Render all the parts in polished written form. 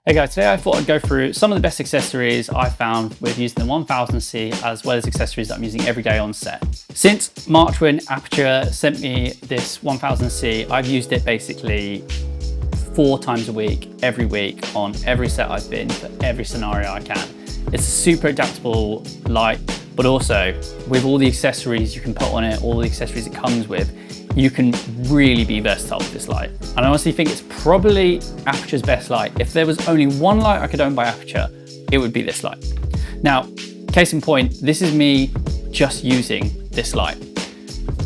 Hey guys, today I thought I'd go through some of the best accessories I found with using the 1000C, as well as accessories that I'm using every day on set. Since March, when Aputure sent me this 1000C, I've used it basically 4 times a week, every week, on every set I've been, for every scenario I can. It's a super adaptable light, but also with all the accessories you can put on it, all the accessories it comes with, you can really be versatile with this light. And I honestly think it's probably Aputure's best light. If there was only one light I could own by Aputure, it would be this light. Now, case in point, this is me just using this light.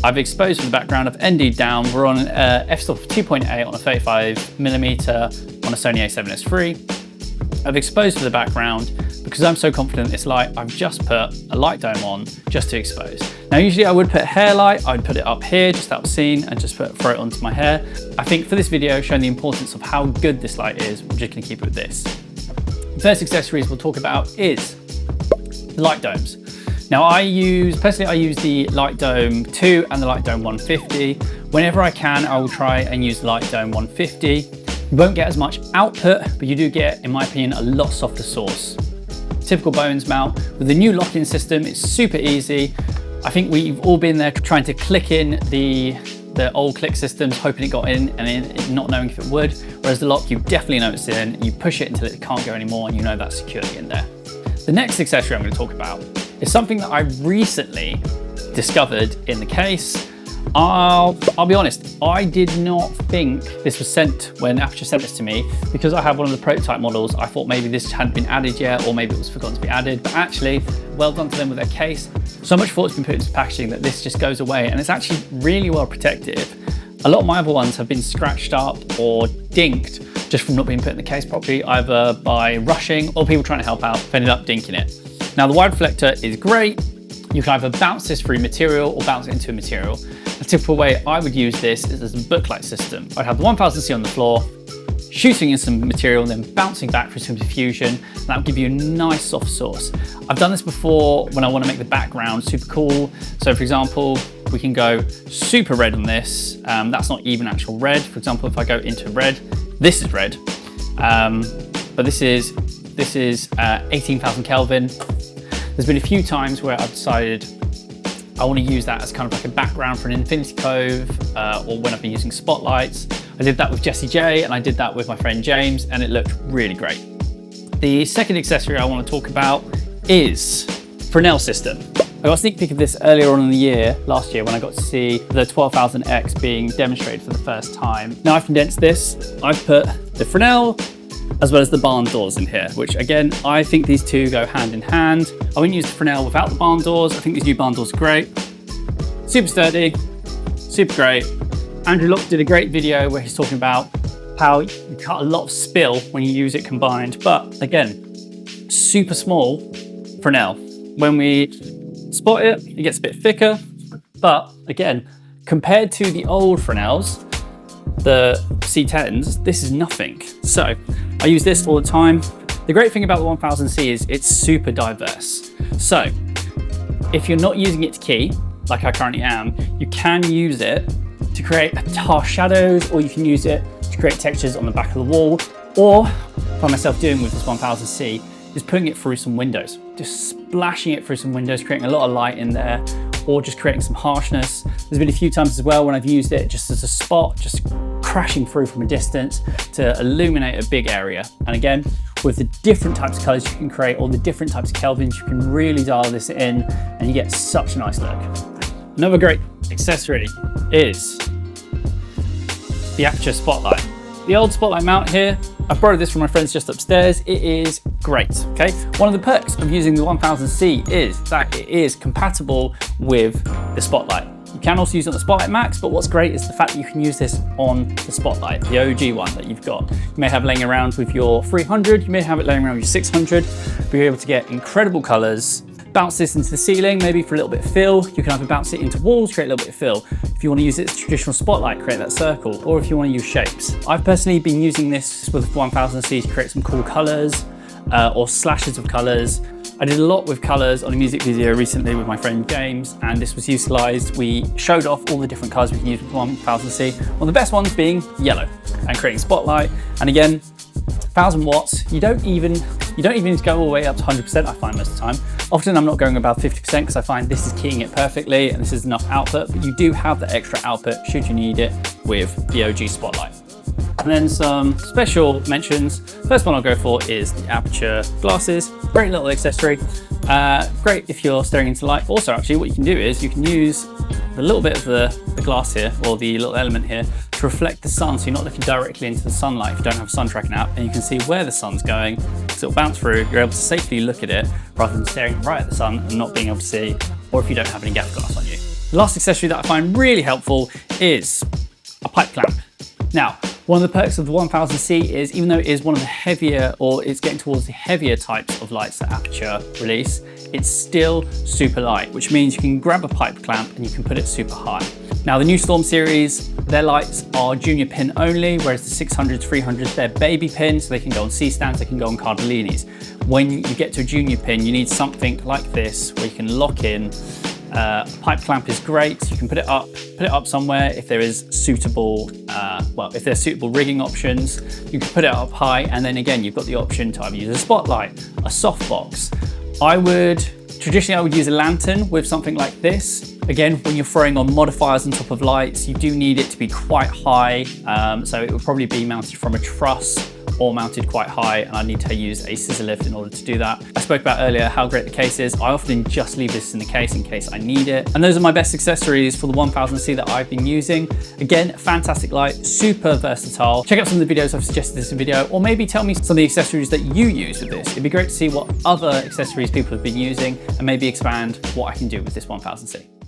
I've exposed for the background, I've ND'd down. We're on f-stop of 2.8 on a 35mm on a Sony a7S III. I've exposed for the background. Because I'm so confident in this light, I've just put a light dome on just to expose. Now, usually I would put hair light, I'd put it up here, just out of scene, and just throw it onto my hair. I think for this video, showing the importance of how good this light is, we're just gonna keep it with this. The first accessories we'll talk about is light domes. Now, personally I use the Light Dome 2 and the Light Dome 150. Whenever I can, I will try and use the Light Dome 150. You won't get as much output, but you do get, in my opinion, a lot softer source. Typical Bones mount. With the new lock-in system, it's super easy. I think we've all been there trying to click in the old click systems, hoping it got in and then not knowing if it would. Whereas the lock, you definitely know it's in, you push it until it can't go anymore and you know that's securely in there. The next accessory I'm going to talk about is something that I recently discovered in the case. I'll be honest, I did not think this was sent when Aputure sent this to me, because I have one of the prototype models. I thought maybe this hadn't been added yet, or maybe it was forgotten to be added, but actually, well done to them with their case. So much thought's been put into packaging that this just goes away, and it's actually really well protected. A lot of my other ones have been scratched up or dinked just from not being put in the case properly, either by rushing or people trying to help out, ended up dinking it. Now, the wide reflector is great. You can either bounce this through material or bounce it into a material. A typical way I would use this is as a booklight system. I'd have the 1000C on the floor, shooting in some material, and then bouncing back through some diffusion. And that would give you a nice soft source. I've done this before when I want to make the background super cool. So for example, we can go super red on this. That's not even actual red. For example, if I go into red, this is red. But this is 18,000 Kelvin. There's been a few times where I've decided I want to use that as kind of like a background for an infinity cove, or when I've been using spotlights. I did that with Jessie J, and I did that with my friend James, and it looked really great. The second accessory I want to talk about is Fresnel system. I got a sneak peek of this earlier on in the year, last year, when I got to see the 12000X being demonstrated for the first time. Now I've condensed this. I've put the Fresnel as well as the barn doors in here, which again, I think these two go hand in hand. I wouldn't use the Fresnel without the barn doors. I think these new barn doors are great. Super sturdy, super great. Andrew Locke did a great video where he's talking about how you cut a lot of spill when you use it combined. But again, super small Fresnel. When we spot it, it gets a bit thicker. But again, compared to the old Fresnels, the C10s, this is nothing. So I use this all the time. The great thing about the 1000C is it's super diverse. So if you're not using it to key, like I currently am, you can use it to create harsh shadows, or you can use it to create textures on the back of the wall, or what I myself doing with this 1000C is putting it through some windows, just splashing it through some windows, creating a lot of light in there, or just creating some harshness. There's been a few times as well when I've used it just as a spot, just crashing through from a distance to illuminate a big area. And again, with the different types of colors you can create, all the different types of kelvins, you can really dial this in and you get such a nice look. Another great accessory is the Aputure spotlight. The old spotlight mount here, I borrowed this from my friends just upstairs. It is great, okay? One of the perks of using the 1000C is that it is compatible with the spotlight. You can also use it on the Spotlight Max, but what's great is the fact that you can use this on the Spotlight, the OG one that you've got. You may have laying around with your 300, you may have it laying around with your 600, but you're able to get incredible colors. Bounce this into the ceiling, maybe for a little bit of fill. You can either bounce it into walls, create a little bit of fill. If you want to use it as a traditional spotlight, create that circle, or if you want to use shapes. I've personally been using this with 1000C to create some cool colors, or slashes of colors. I did a lot with colors on a music video recently with my friend James, and this was utilized. We showed off all the different colors we can use with 1000C. One of the best ones being yellow, and creating spotlight. And again, 1000 watts. You don't even need to go all the way up to 100%, I find most of the time. Often I'm not going about 50% because I find this is keying it perfectly and this is enough output, but you do have the extra output should you need it with the OG Spotlight. And then some special mentions. First one I'll go for is the Aputure glasses. Great little accessory. Great if you're staring into light. Also, actually, what you can do is you can use the little bit of the glass here, or the little element here, to reflect the sun, so you're not looking directly into the sunlight if you don't have a sun tracking app, and you can see where the sun's going, so it'll bounce through. You're able to safely look at it rather than staring right at the sun and not being able to see, or if you don't have any gaff glass on you. The last accessory that I find really helpful is a pipe clamp. Now, one of the perks of the 1000C is, even though it is one of the heavier, or it's getting towards the heavier types of lights that Aputure release, it's still super light, which means you can grab a pipe clamp and you can put it super high. Now the new Storm series, their lights are junior pin only, whereas the 600s, 300s, they're baby pins, so they can go on C-stands, they can go on Cardellinis. When you get to a junior pin, you need something like this where you can lock in. Pipe clamp is great. You can put it up somewhere if there is suitable, if there's suitable rigging options. You can put it up high, and then again, you've got the option to either use a spotlight, a softbox. Traditionally, I would use a lantern with something like this. Again, when you're throwing on modifiers on top of lights, you do need it to be quite high. So it would probably be mounted from a truss or mounted quite high, and I need to use a scissor lift in order to do that. I spoke about earlier how great the case is. I often just leave this in the case in case I need it. And those are my best accessories for the 1000C that I've been using. Again, fantastic light, super versatile. Check out some of the videos I've suggested in this video, or maybe tell me some of the accessories that you use with this. It'd be great to see what other accessories people have been using and maybe expand what I can do with this 1000C.